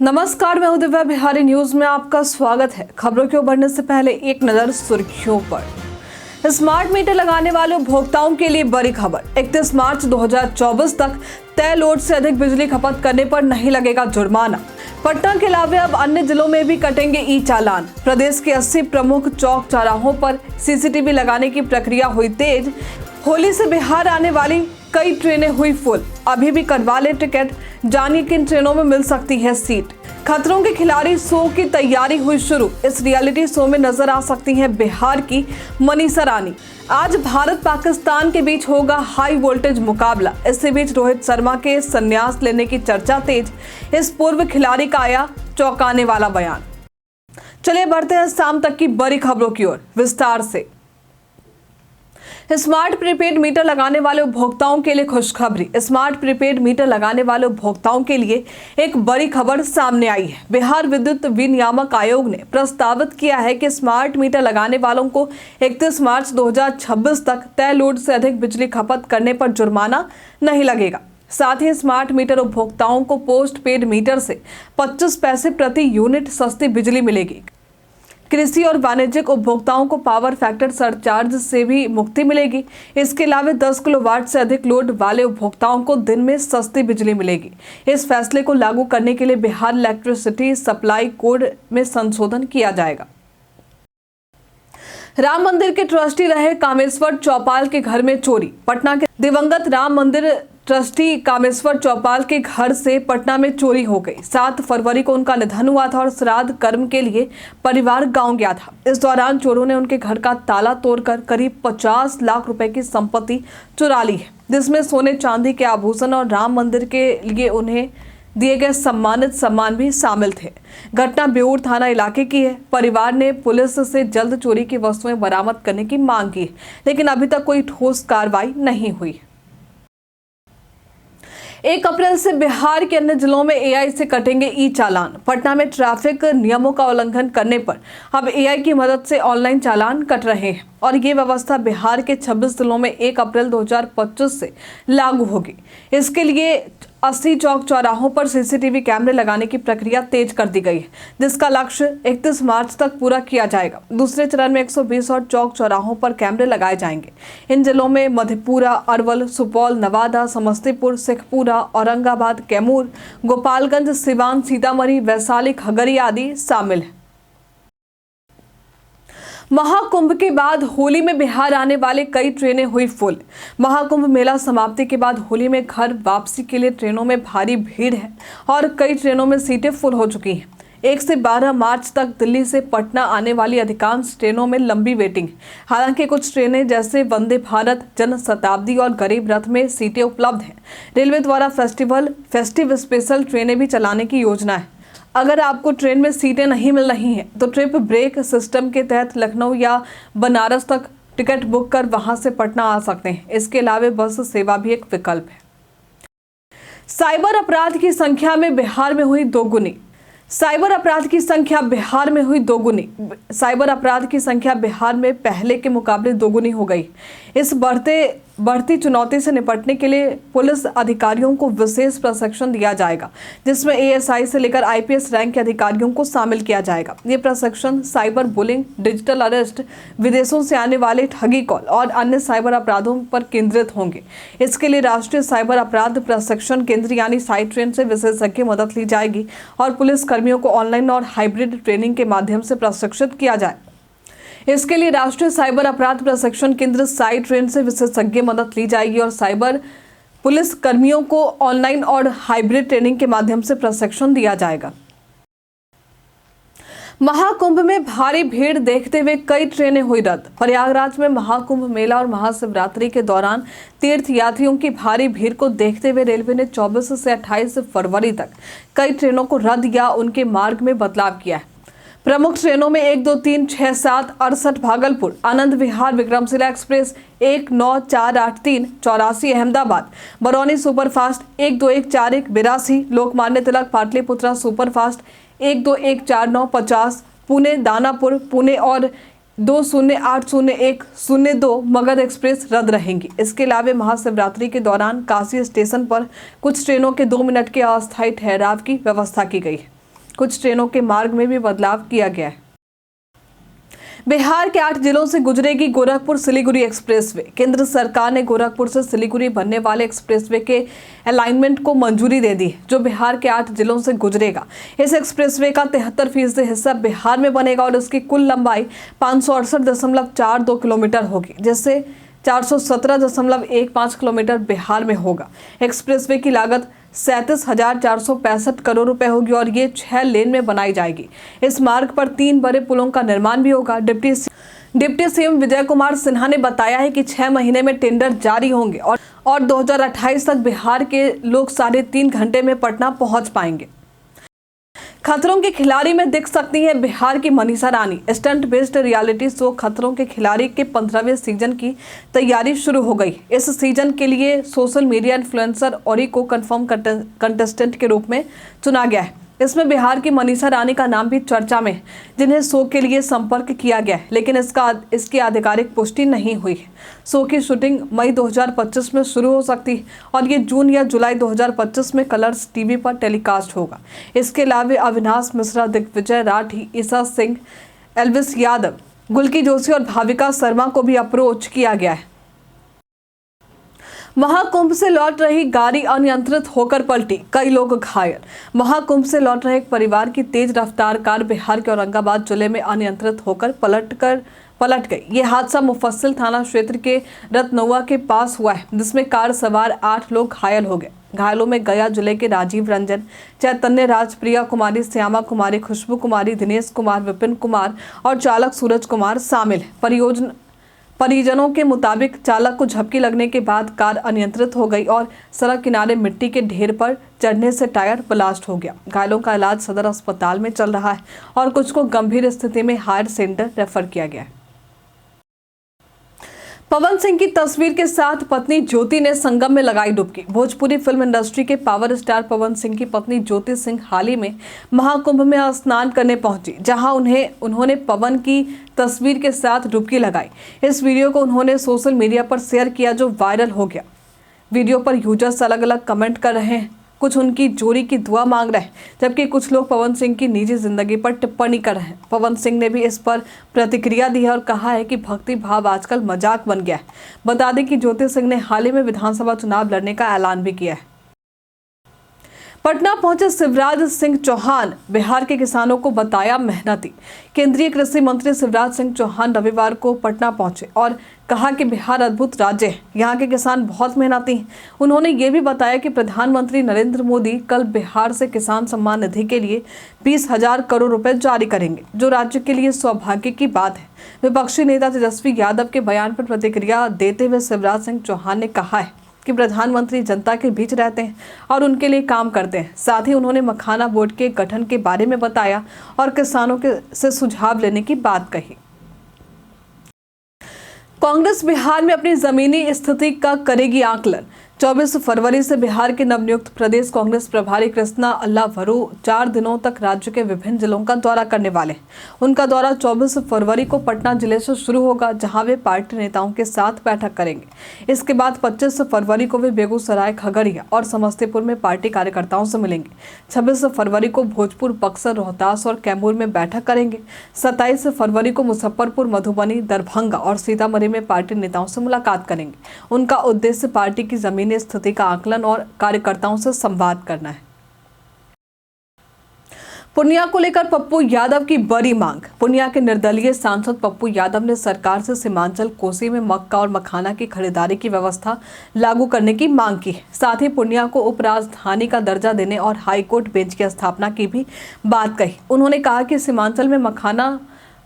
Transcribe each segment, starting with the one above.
नमस्कार, मैं दिव्या बिहारी न्यूज में आपका स्वागत है। खबरों की ओर बढ़ने से पहले एक नजर सुर्खियों पर। स्मार्ट मीटर लगाने वाले उपभोक्ताओं के लिए बड़ी खबर। 31 मार्च 2024 तक तय लोड से अधिक बिजली खपत करने पर नहीं लगेगा जुर्माना। पटना के अलावा अब अन्य जिलों में भी कटेंगे ई चालान। प्रदेश के 80 प्रमुख चौक चौराहों पर सीसीटीवी लगाने की प्रक्रिया हुई तेज। होली से बिहार आने वाली कई ट्रेनें हुई फुल। अभी भी कटवा ले टिकट, जानिए किन ट्रेनों में मिल सकती है सीट। खतरों के खिलाड़ी शो की तैयारी हुई शुरू। इस रियलिटी शो में नजर आ सकती हैं बिहार की मनीषा रानी। आज भारत पाकिस्तान के बीच होगा हाई वोल्टेज मुकाबला। इसी बीच रोहित शर्मा के संन्यास लेने की चर्चा तेज। इस पूर्व खिलाड़ी का आया चौंकाने वाला बयान। चलिए बढ़ते हैं शाम तक की बड़ी खबरों की ओर विस्तार से। स्मार्ट प्रीपेड मीटर लगाने वाले उपभोक्ताओं के लिए खुशखबरी। स्मार्ट प्रीपेड मीटर लगाने वाले उपभोक्ताओं के लिए एक बड़ी खबर सामने आई है। बिहार विद्युत विनियामक आयोग ने प्रस्तावित किया है कि स्मार्ट मीटर लगाने वालों को 31 मार्च 2026 तक तय लोड से अधिक बिजली खपत करने पर जुर्माना नहीं लगेगा। साथ ही स्मार्ट मीटर उपभोक्ताओं को पोस्ट पेड मीटर से 25 पैसे प्रति यूनिट सस्ती बिजली मिलेगी। कृषि और वाणिज्यिक उपभोक्ताओं को पावर फैक्टर सरचार्ज से भी मुक्ति मिलेगी। इसके अलावा 10 किलोवाट से अधिक लोड वाले उपभोक्ताओं को दिन में सस्ती बिजली मिलेगी। इस फैसले को लागू करने के लिए बिहार इलेक्ट्रिसिटी सप्लाई कोड में संशोधन किया जाएगा। राम मंदिर के ट्रस्टी रहे कामेश्वर चौपाल के घर में चोरी। पटना के दिवंगत राम मंदिर ट्रस्टी कामेश्वर चौपाल के घर से पटना में चोरी हो गई। 7 फरवरी को उनका निधन हुआ था और श्राद्ध कर्म के लिए परिवार गांव गया था। इस दौरान चोरों ने उनके घर का ताला तोड़कर करीब 50 लाख रुपए की संपत्ति चुरा ली है, जिसमें सोने चांदी के आभूषण और राम मंदिर के लिए उन्हें दिए गए सम्मानित सम्मान भी शामिल थे। घटना बेऊर थाना इलाके की है। परिवार ने पुलिस से जल्द चोरी की वस्तुएं बरामद करने की मांग की, लेकिन अभी तक कोई ठोस कार्रवाई नहीं हुई। 1 अप्रैल से बिहार के अन्य जिलों में एआई से कटेंगे ई चालान। पटना में ट्रैफिक नियमों का उल्लंघन करने पर अब एआई की मदद से ऑनलाइन चालान कट रहे हैं और ये व्यवस्था बिहार के 26 जिलों में 1 अप्रैल 2025 से लागू होगी। इसके लिए 80 चौक चौराहों पर सीसीटीवी कैमरे लगाने की प्रक्रिया तेज कर दी गई है, जिसका लक्ष्य 31 मार्च तक पूरा किया जाएगा। दूसरे चरण में 120 और चौक चौराहों पर कैमरे लगाए जाएंगे। इन जिलों में मधेपुरा, अरवल, सुपौल, नवादा, समस्तीपुर, शेखपुरा, औरंगाबाद, कैमूर, गोपालगंज, सिवान, सीतामढ़ी, वैशाली, खगड़िया आदि शामिल हैं। महाकुंभ के बाद होली में बिहार आने वाले कई ट्रेनें हुई फुल। महाकुंभ मेला समाप्ति के बाद होली में घर वापसी के लिए ट्रेनों में भारी भीड़ है और कई ट्रेनों में सीटें फुल हो चुकी हैं। 1 से 12 मार्च तक दिल्ली से पटना आने वाली अधिकांश ट्रेनों में लंबी वेटिंग है। हालांकि कुछ ट्रेनें जैसे वंदे भारत, जन शताब्दी और गरीब रथ में सीटें उपलब्ध हैं। रेलवे द्वारा फेस्टिव स्पेशल ट्रेनें भी चलाने की योजना है। अगर आपको ट्रेन में सीटें नहीं मिल रही हैं तो ट्रिप ब्रेक सिस्टम के तहत लखनऊ या बनारस तक टिकट बुक कर वहां से पटना आ सकते हैं। इसके अलावा बस सेवा भी एक विकल्प है। साइबर अपराध की संख्या में बिहार में हुई दोगुनी। साइबर अपराध की संख्या बिहार में हुई दोगुनी। साइबर अपराध की संख्या बिहार में पहले के मुकाबले दोगुनी हो गई। इस बढ़ती चुनौती से निपटने के लिए पुलिस अधिकारियों को विशेष प्रशिक्षण दिया जाएगा, जिसमें एएसआई से लेकर आईपीएस रैंक के अधिकारियों को शामिल किया जाएगा। ये प्रशिक्षण साइबर बुलिंग, डिजिटल अरेस्ट, विदेशों से आने वाले ठगी कॉल और अन्य साइबर अपराधों पर केंद्रित होंगे। इसके लिए राष्ट्रीय साइबर अपराध प्रशिक्षण केंद्र यानी साइट्रेन से विशेषज्ञ मदद ली जाएगी और पुलिस कर्मियों को ऑनलाइन और हाइब्रिड ट्रेनिंग के माध्यम से प्रशिक्षित किया जाए। इसके लिए राष्ट्रीय साइबर अपराध प्रशिक्षण केंद्र साइट्रेन से विशेषज्ञ मदद ली जाएगी और साइबर पुलिस कर्मियों को ऑनलाइन और हाइब्रिड ट्रेनिंग के माध्यम से प्रशिक्षण दिया जाएगा। महाकुंभ में भारी भीड़ देखते हुए कई ट्रेनें हुई रद्द। प्रयागराज में महाकुंभ मेला और महाशिवरात्रि के दौरान तीर्थ यात्रियों की भारी भीड़ को देखते हुए रेलवे ने 24 से 28 फरवरी तक कई ट्रेनों को रद्द या उनके मार्ग में बदलाव किया है। प्रमुख ट्रेनों में 1, 2, 3, 6, 7, 68 Bhagalpur, Anand Vihar Vikramshila express 1, 9, 4, 8, 3, 84 Ahmedabad, Barauni superfast 1, 2, 1, 4, 1, 82, Lokmanya Tilak Pataliputra superfast 1, 2, 1, 4, 9, 50, Pune Danapur Pune और 20801002 मगध एक्सप्रेस रद्द रहेंगी। इसके अलावा महाशिवरात्रि के दौरान काशी स्टेशन पर कुछ ट्रेनों के 2 मिनट के अस्थायी ठहराव की व्यवस्था की गई है। कुछ ट्रेनों के मार्ग में भी बदलाव किया गया है। बिहार के 8 जिलों से गुजरेगी गोरखपुर सिलीगुड़ी एक्सप्रेसवे। केंद्र सरकार ने गोरखपुर से सिलीगुड़ी बनने वाले एक्सप्रेसवे के अलाइनमेंट को मंजूरी दे दी, जो बिहार के 8 जिलों से गुजरेगा। इस एक्सप्रेसवे का 73% हिस्सा बिहार में बनेगा और इसकी कुल लंबाई 568.42 किलोमीटर होगी, जिससे 417.15 किलोमीटर बिहार में होगा। एक्सप्रेसवे की लागत 37,465 करोड़ रुपए होगी और ये 6 लेन में बनाई जाएगी। इस मार्ग पर 3 बड़े पुलों का निर्माण भी होगा। डिप्टी सीएम विजय कुमार सिन्हा ने बताया है कि 6 महीने में टेंडर जारी होंगे और 2028 तक बिहार के लोग 3.5 घंटे में पटना पहुंच पाएंगे। खतरों के खिलाड़ी में दिख सकती है बिहार की Manisha Rani. Stunt based reality show खतरों के खिलाड़ी के 15वें सीजन की तैयारी शुरू हो गई। इस सीजन के लिए सोशल मीडिया इन्फ्लुएंसर औरी को कंफर्म कंटेस्टेंट के रूप में चुना गया है। इसमें बिहार की मनीषा रानी का नाम भी चर्चा में है, जिन्हें शो के लिए संपर्क किया गया है, लेकिन इसकी आधिकारिक पुष्टि नहीं हुई है। शो की शूटिंग मई 2025 में शुरू हो सकती है और ये जून या जुलाई 2025 में कलर्स टीवी पर टेलीकास्ट होगा। इसके अलावा अविनाश मिश्रा, दिग्विजय राठी, ईसा सिंह, एल्विस यादव, गुल्की जोशी और भाविका शर्मा को भी अप्रोच किया गया है। महाकुंभ से लौट रही गाड़ी अनियंत्रित होकर पलटी, कई लोग घायल। महाकुंभ से लौट रहे एक परिवार की तेज रफ्तार कार बिहार के औरंगाबाद जिले में अनियंत्रित होकर पलट गई। ये हादसा मुफस्सिल थाना क्षेत्र के रतनौआ के पास हुआ है, जिसमें कार सवार 8 लोग घायल हो गए। घायलों में गया जिले के राजीव रंजन, चैतन्य राज, प्रिया कुमारी, श्यामा कुमारी, खुशबू कुमारी, दिनेश कुमार, विपिन कुमार और चालक सूरज कुमार शामिल है। परिजनों के मुताबिक चालक को झपकी लगने के बाद कार अनियंत्रित हो गई और सड़क किनारे मिट्टी के ढेर पर चढ़ने से टायर ब्लास्ट हो गया। घायलों का इलाज सदर अस्पताल में चल रहा है और कुछ को गंभीर स्थिति में हायर सेंटर रेफर किया गया है। पवन सिंह की तस्वीर के साथ पत्नी ज्योति ने संगम में लगाई डुबकी। भोजपुरी फिल्म इंडस्ट्री के पावर स्टार पवन सिंह की पत्नी ज्योति सिंह हाल ही में महाकुंभ में स्नान करने पहुंची, जहां उन्होंने पवन की तस्वीर के साथ डुबकी लगाई। इस वीडियो को उन्होंने सोशल मीडिया पर शेयर किया, जो वायरल हो गया। वीडियो पर यूजर्स अलग अलग कमेंट कर रहे हैं। कुछ उनकी जोड़ी की दुआ मांग रहे हैं, जबकि कुछ लोग पवन सिंह की निजी जिंदगी पर टिप्पणी कर रहे हैं। पवन सिंह ने भी इस पर प्रतिक्रिया दी है और कहा है कि भक्ति भाव आजकल मजाक बन गया है। बता दें कि ज्योति सिंह ने हाल ही में विधानसभा चुनाव लड़ने का ऐलान भी किया है। पटना पहुंचे शिवराज सिंह चौहान, बिहार के किसानों को बताया मेहनती। केंद्रीय कृषि मंत्री शिवराज सिंह चौहान रविवार को पटना पहुंचे और कहा कि बिहार अद्भुत राज्य है, यहाँ के किसान बहुत मेहनती हैं। उन्होंने ये भी बताया कि प्रधानमंत्री नरेंद्र मोदी कल बिहार से किसान सम्मान निधि के लिए 20,000 करोड़ रुपए जारी करेंगे, जो राज्य के लिए सौभाग्य की बात है। विपक्षी नेता तेजस्वी यादव के बयान पर प्रतिक्रिया देते हुए शिवराज सिंह चौहान ने कहा है कि प्रधानमंत्री जनता के बीच रहते हैं और उनके लिए काम करते हैं। साथ ही उन्होंने मखाना बोर्ड के गठन के बारे में बताया और किसानों से सुझाव लेने की बात कही। कांग्रेस बिहार में अपनी जमीनी स्थिति का करेगी आकलन। 24 फरवरी से बिहार के नवनियुक्त प्रदेश कांग्रेस प्रभारी कृष्णा अल्लाभरू 4 दिनों तक राज्य के विभिन्न जिलों का दौरा करने वाले हैं। उनका दौरा 24 फरवरी को पटना जिले से शुरू होगा, जहां वे पार्टी नेताओं के साथ बैठक करेंगे। इसके बाद 25 फरवरी को वे बेगूसराय, खगड़िया और समस्तीपुर में पार्टी कार्यकर्ताओं से मिलेंगे। 26 फरवरी को भोजपुर, बक्सर, रोहतास और कैमूर में बैठक करेंगे। 27 फरवरी को मुजफ्फरपुर, मधुबनी, दरभंगा और सीतामढ़ी में पार्टी नेताओं से मुलाकात करेंगे। उनका उद्देश्य पार्टी की जमीनी स्थिति का आकलन और कार्यकर्ताओं से संवाद करना है। पूर्णिया को लेकर पप्पू यादव की बड़ी मांग। पूर्णिया के निर्दलीय सांसद पप्पू यादव ने सरकार से सीमांचल कोसी में मक्का और मखाना की खरीदारी की व्यवस्था लागू करने की मांग की। साथ ही पूर्णिया को उपराजधानी का दर्जा देने और हाईकोर्ट बेंच की स्थापना की भी बात कही। उन्होंने कहा कि सीमांचल में मखाना,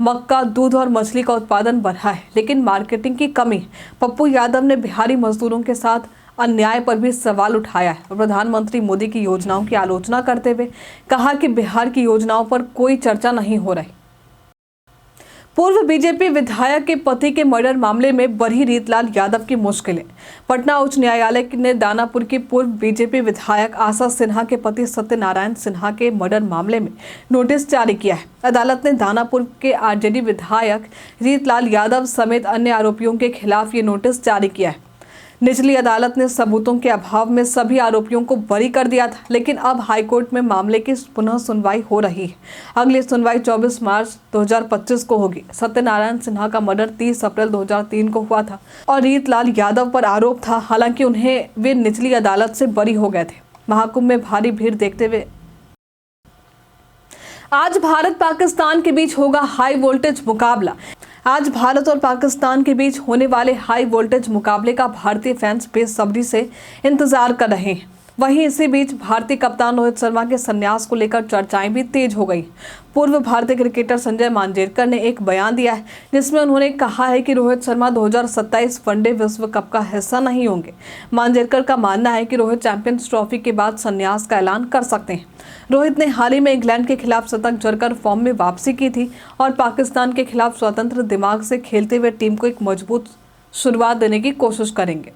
मक्का, दूध और मछली का उत्पादन बढ़ा है, लेकिन मार्केटिंग की कमी। पप्पू यादव ने बिहारी मजदूरों के साथ अन्याय पर भी सवाल उठाया है और प्रधानमंत्री मोदी की योजनाओं की आलोचना करते हुए कहा कि बिहार की योजनाओं पर कोई चर्चा नहीं हो रही। पूर्व बीजेपी विधायक के पति के मर्डर मामले में बढ़ी रीतलाल यादव की मुश्किलें। पटना उच्च न्यायालय ने दानापुर की पूर्व बीजेपी विधायक आशा सिन्हा के पति सत्यनारायण सिन्हा के मर्डर मामले में नोटिस जारी किया है। अदालत ने दानापुर के आरजेडी विधायक रीतलाल यादव समेत अन्य आरोपियों के खिलाफ ये नोटिस जारी किया है। निचली अदालत ने सबूतों के अभाव में सभी आरोपियों को बरी कर दिया था, लेकिन अब हाईकोर्ट में मामले की पुनः सुनवाई हो रही है। अगली सुनवाई 24 मार्च 2025 को होगी। सत्यनारायण सिन्हा का मर्डर 30 अप्रैल 2003 को हुआ था और रीतलाल यादव पर आरोप था, हालांकि उन्हें वे निचली अदालत से बरी हो गए थे। महाकुंभ में भारी भीड़ देखते हुए आज भारत पाकिस्तान के बीच होगा हाई वोल्टेज मुकाबला। आज भारत और पाकिस्तान के बीच होने वाले हाई वोल्टेज मुकाबले का भारतीय फैंस बेसब्री से इंतजार कर रहे हैं। वहीं इसी बीच भारतीय कप्तान रोहित शर्मा के संन्यास को लेकर चर्चाएं भी तेज हो गई। पूर्व भारतीय क्रिकेटर संजय मांजरेकर ने एक बयान दिया है, जिसमें उन्होंने कहा है कि रोहित शर्मा 2027 वनडे विश्व कप का हिस्सा नहीं होंगे। मांजरेकर का मानना है कि रोहित चैंपियंस ट्रॉफी के बाद संन्यास का ऐलान कर सकते हैं। रोहित ने हाल ही में इंग्लैंड के खिलाफ शतक जड़कर फॉर्म में वापसी की थी और पाकिस्तान के खिलाफ स्वतंत्र दिमाग से खेलते हुए टीम को एक मजबूत शुरुआत देने की कोशिश करेंगे।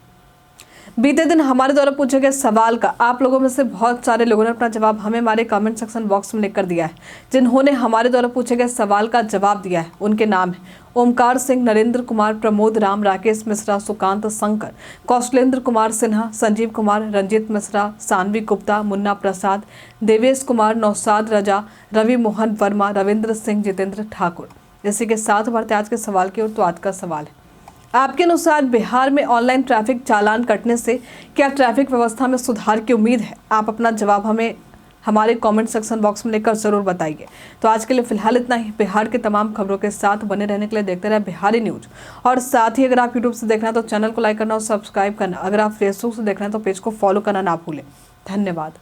बीते दिन हमारे द्वारा पूछे गए सवाल का आप लोगों में से बहुत सारे लोगों ने अपना जवाब हमें हमारे कमेंट सेक्शन बॉक्स में लिखकर दिया है। जिन्होंने हमारे द्वारा पूछे गए सवाल का जवाब दिया है उनके नाम है ओमकार सिंह, नरेंद्र कुमार, प्रमोद राम, राकेश मिश्रा, सुकांत शंकर, कौशलेंद्र कुमार सिन्हा, संजीव कुमार, रंजीत मिश्रा, सानवी गुप्ता, मुन्ना प्रसाद, देवेश कुमार, नौसाद रजा, रवि मोहन वर्मा, रविंद्र सिंह, जितेंद्र ठाकुर। इसी के साथ बढ़ते आज के सवाल की ओर। तो आज का सवाल है, आपके अनुसार बिहार में ऑनलाइन ट्रैफिक चालान कटने से क्या ट्रैफिक व्यवस्था में सुधार की उम्मीद है? आप अपना जवाब हमें हमारे कमेंट सेक्शन बॉक्स में लिखकर जरूर बताइए। तो आज के लिए फिलहाल इतना ही। बिहार के तमाम खबरों के साथ बने रहने के लिए देखते रहे बिहारी न्यूज। और साथ ही अगर आप यूट्यूब से देखना है तो चैनल को लाइक करना और सब्सक्राइब करना। अगर आप फेसबुक से देखना है तो पेज को फॉलो करना ना भूलें। धन्यवाद।